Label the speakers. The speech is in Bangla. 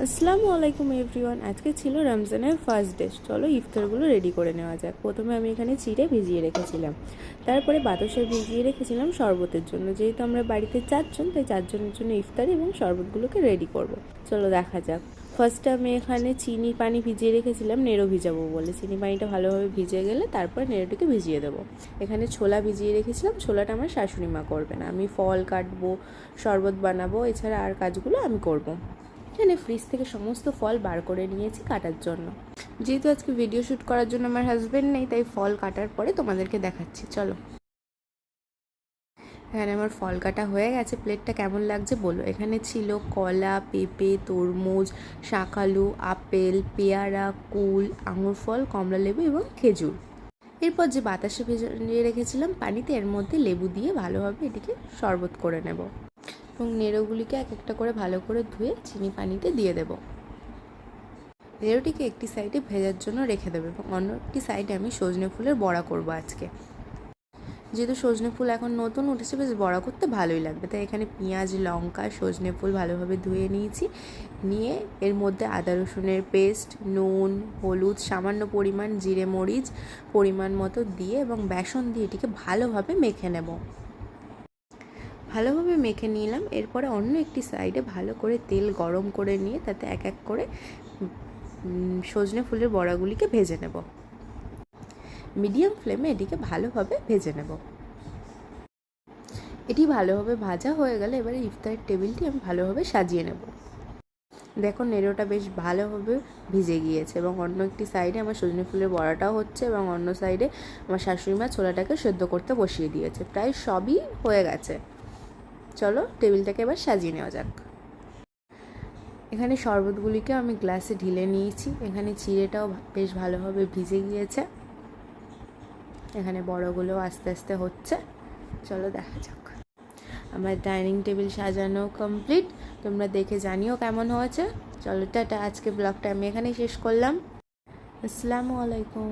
Speaker 1: আসসালামু আলাইকুম এভরিওয়ান। আজকে ছিল রমজানের ফার্স্ট ডে। চলো ইফতারগুলো রেডি করে নেওয়া যাক। প্রথমে আমি এখানে চিড়ে ভিজিয়ে রেখেছিলাম, তারপরে বাতাসা ভিজিয়ে রেখেছিলাম শরবতের জন্য। যেহেতু আমরা বাড়িতে 4 জন, তাই 4 জনের জন্য ইফতারি এবং শরবতগুলোকে রেডি করব। চলো দেখা যাক। ফার্স্টে আমি এখানে চিনি পানি ভিজিয়ে রেখেছিলাম নেড়ো ভিজাবো বলে। চিনি পানিটা ভালোভাবে ভিজে গেলে তারপর নেড়োটিকে ভিজিয়ে দেবো। এখানে ছোলা ভিজিয়ে রেখেছিলাম, ছোলাটা আমার শাশুড়ি মা করবে না। আমি ফল কাটবো, শরবত বানাবো, এছাড়া আর কাজগুলো আমি করব। এখানে ফ্রিজ থেকে সমস্ত ফল বার করে নিয়েছি কাটার জন্য। যেহেতু আজকে ভিডিও শ্যুট করার জন্য আমার হাজব্যান্ড নেই, তাই ফল কাটার পরে তোমাদেরকে দেখাচ্ছি। চলো, এখানে আমার ফল কাটা হয়ে গেছে। প্লেটটা কেমন লাগছে বলো। এখানে ছিল কলা, পেঁপে, তরমুজ, শাকালু, আপেল, পেয়ারা, কুল, আঙুর ফল, কমলা লেবু এবং খেজুর। এরপর যে বাতাসে ভিজিয়ে রেখেছিলাম পানিতে, এর মধ্যে লেবু দিয়ে ভালোভাবে এটিকে শরবত করে নেব এবং নেড়োগুলিকে এক একটা করে ভালো করে ধুয়ে চিনি পানিতে দিয়ে দেব। নেড়োটিকে একটি সাইডে ভেজার জন্য রেখে দেবো এবং অন্য একটি সাইডে আমি সজনে ফুলের বড়া করব আজকে। যেহেতু সজনে ফুল এখন নতুন উঠেছে, বেশ বড়া করতে ভালোই লাগবে, তাই এখানে পেঁয়াজ, লঙ্কা, সজনে ফুল ভালোভাবে ধুয়ে নিয়েছি। নিয়ে এর মধ্যে আদা রসুনের পেস্ট, নুন, হলুদ, সামান্য পরিমাণ জিরে মরিচ পরিমাণ মতো দিয়ে এবং বেসন দিয়ে এটিকে ভালোভাবে মেখে নেব। ভালোভাবে মেখে নিলাম। এরপরে অন্য একটি সাইডে ভালো করে তেল গরম করে নিয়ে তাতে এক এক করে সজনে ফুলের বড়াগুলিকে ভেজে নেব। মিডিয়াম ফ্লেমে এটিকে ভালোভাবে ভেজে নেব। এটি ভালোভাবে ভাজা হয়ে গেলে এবারে ইফতারের টেবিলটি আমি ভালোভাবে সাজিয়ে নেব। দেখো নেড়োটা বেশ ভালোভাবে ভিজে গিয়েছে এবং অন্য একটি সাইডে আমার সজনে ফুলের বড়াটাও হচ্ছে এবং অন্য সাইডে আমার শাশুড়ি মা ছোলাটাকে সেদ্ধ করতে বসিয়ে দিয়েছে। প্রায় সবই হয়ে গেছে। চলো টেবিলটাকে এবার সাজিয়ে নেওয়া যাক। এখানে শরবতগুলিকে আমি গ্লাসে ঢেলে নিয়েছি। এখানে চিড়েটাও বেশ ভালোভাবে ভিজে গিয়েছে। এখানে বড়গুলো আস্তে আস্তে হচ্ছে। চলো দেখা যাক। আমার ডাইনিং টেবিল সাজানো কমপ্লিট। তোমরা দেখে জানিও কেমন হয়েছে। চলো টাটা। আজকে ব্লগটা আমি এখানেই শেষ করলাম। আসসালামু আলাইকুম।